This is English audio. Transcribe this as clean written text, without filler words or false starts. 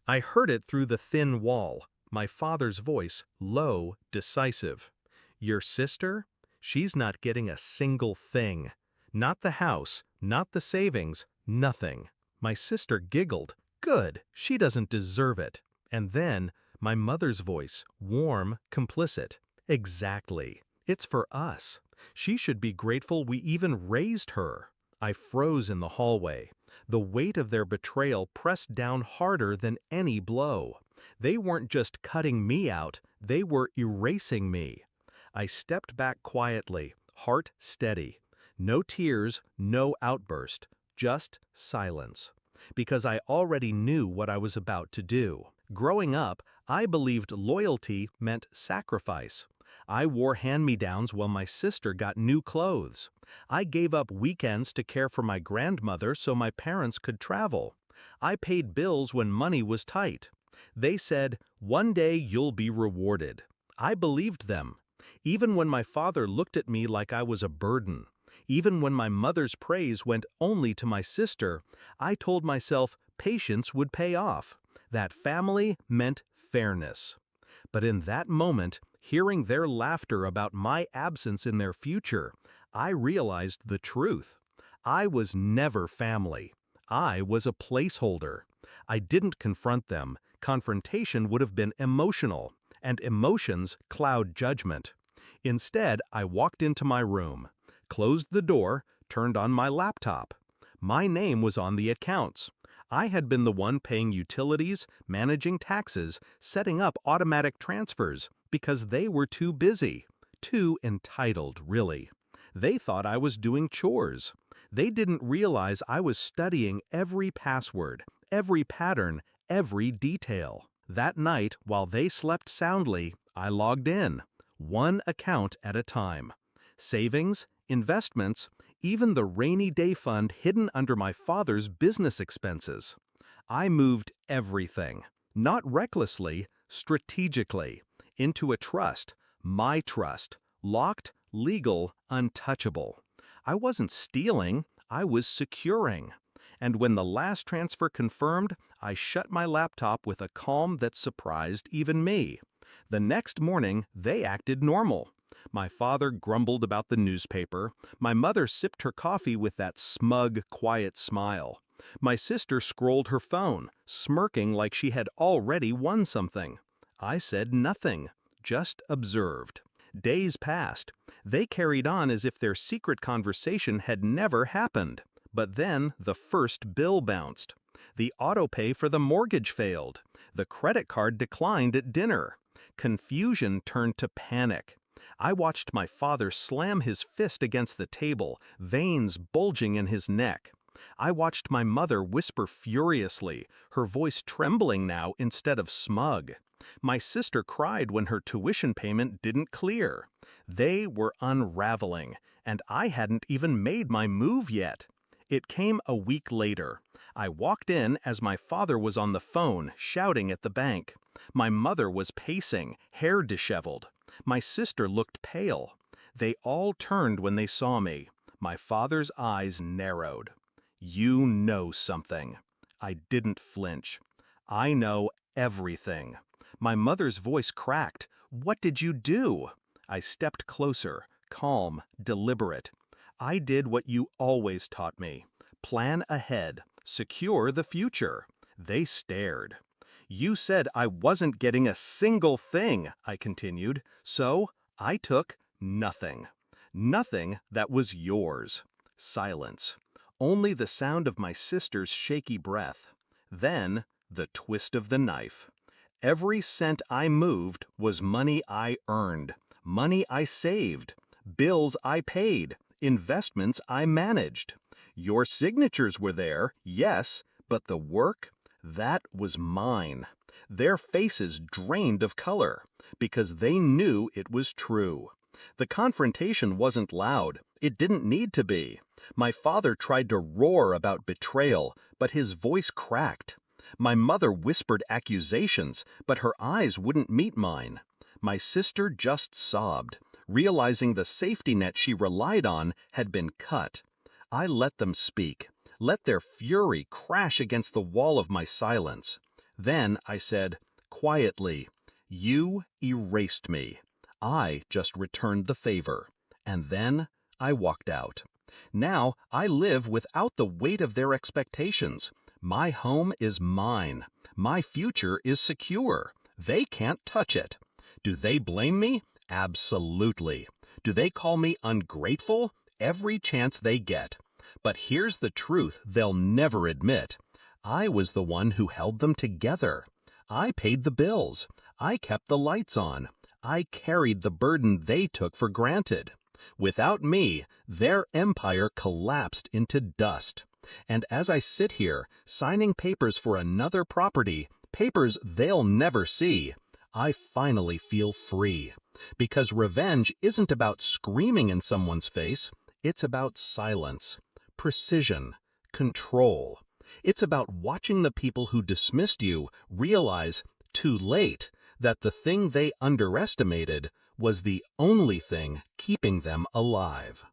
I heard it through the thin wall, my father's voice, low, decisive. Your sister? She's not getting a single thing. Not the house, not the savings, nothing. My sister giggled. Good, she doesn't deserve it. And then, my mother's voice, warm, complicit. Exactly. It's for us. She should be grateful we even raised her. I froze in the hallway. The weight of their betrayal pressed down harder than any blow. They weren't just cutting me out, they were erasing me. I stepped back quietly, heart steady. No tears, no outburst, just silence. Because I already knew what I was about to do. Growing up, I believed loyalty meant sacrifice. I wore hand-me-downs while my sister got new clothes. I gave up weekends to care for my grandmother so my parents could travel. I paid bills when money was tight. They said, "One day you'll be rewarded." I believed them. Even when my father looked at me like I was a burden. Even when my mother's praise went only to my sister, I told myself patience would pay off. That family meant fairness. But in that moment, hearing their laughter about my absence in their future, I realized the truth. I was never family. I was a placeholder. I didn't confront them. Confrontation would have been emotional, and emotions cloud judgment. Instead, I walked into my room, closed the door, turned on my laptop. My name was on the accounts. I had been the one paying utilities, managing taxes, setting up automatic transfers, because they were too busy. Too entitled, really. They thought I was doing chores. They didn't realize I was studying every password, every pattern, every detail. That night, while they slept soundly, I logged in, one account at a time. Savings, investments, even the rainy day fund hidden under my father's business expenses. I moved everything, not recklessly, strategically, into a trust, my trust, locked, legal, untouchable. I wasn't stealing, I was securing. And when the last transfer confirmed, I shut my laptop with a calm that surprised even me. The next morning, they acted normal. My father grumbled about the newspaper. My mother sipped her coffee with that smug, quiet smile. My sister scrolled her phone, smirking like she had already won something. I said nothing, just observed. Days passed. They carried on as if their secret conversation had never happened. But then the first bill bounced. The autopay for the mortgage failed. The credit card declined at dinner. Confusion turned to panic. I watched my father slam his fist against the table, veins bulging in his neck. I watched my mother whisper furiously, her voice trembling now instead of smug. My sister cried when her tuition payment didn't clear. They were unraveling, and I hadn't even made my move yet. It came a week later. I walked in as my father was on the phone, shouting at the bank. My mother was pacing, hair disheveled. My sister looked pale. They all turned when they saw me. My father's eyes narrowed. "You know something." I didn't flinch. "I know everything." My mother's voice cracked. "What did you do?" I stepped closer, calm, deliberate. "I did what you always taught me. Plan ahead. Secure the future." They stared. "You said I wasn't getting a single thing," I continued, "so I took nothing. Nothing that was yours." Silence. Only the sound of my sister's shaky breath. Then, the twist of the knife. Every cent I moved was money I earned, money I saved, bills I paid, investments I managed. Your signatures were there, yes, but the work? That was mine. Their faces drained of color, because they knew it was true. The confrontation wasn't loud. It didn't need to be. My father tried to roar about betrayal, but his voice cracked. My mother whispered accusations, but her eyes wouldn't meet mine. My sister just sobbed, realizing the safety net she relied on had been cut. I let them speak, let their fury crash against the wall of my silence. Then I said, quietly, "You erased me. I just returned the favor." And then I walked out. Now I live without the weight of their expectations. My home is mine. My future is secure. They can't touch it. Do they blame me? Absolutely. Do they call me ungrateful? Every chance they get. But here's the truth they'll never admit. I was the one who held them together. I paid the bills. I kept the lights on. I carried the burden they took for granted. Without me, their empire collapsed into dust. And as I sit here, signing papers for another property, papers they'll never see, I finally feel free. Because revenge isn't about screaming in someone's face, it's about silence, precision, control. It's about watching the people who dismissed you realize, too late, that the thing they underestimated was the only thing keeping them alive.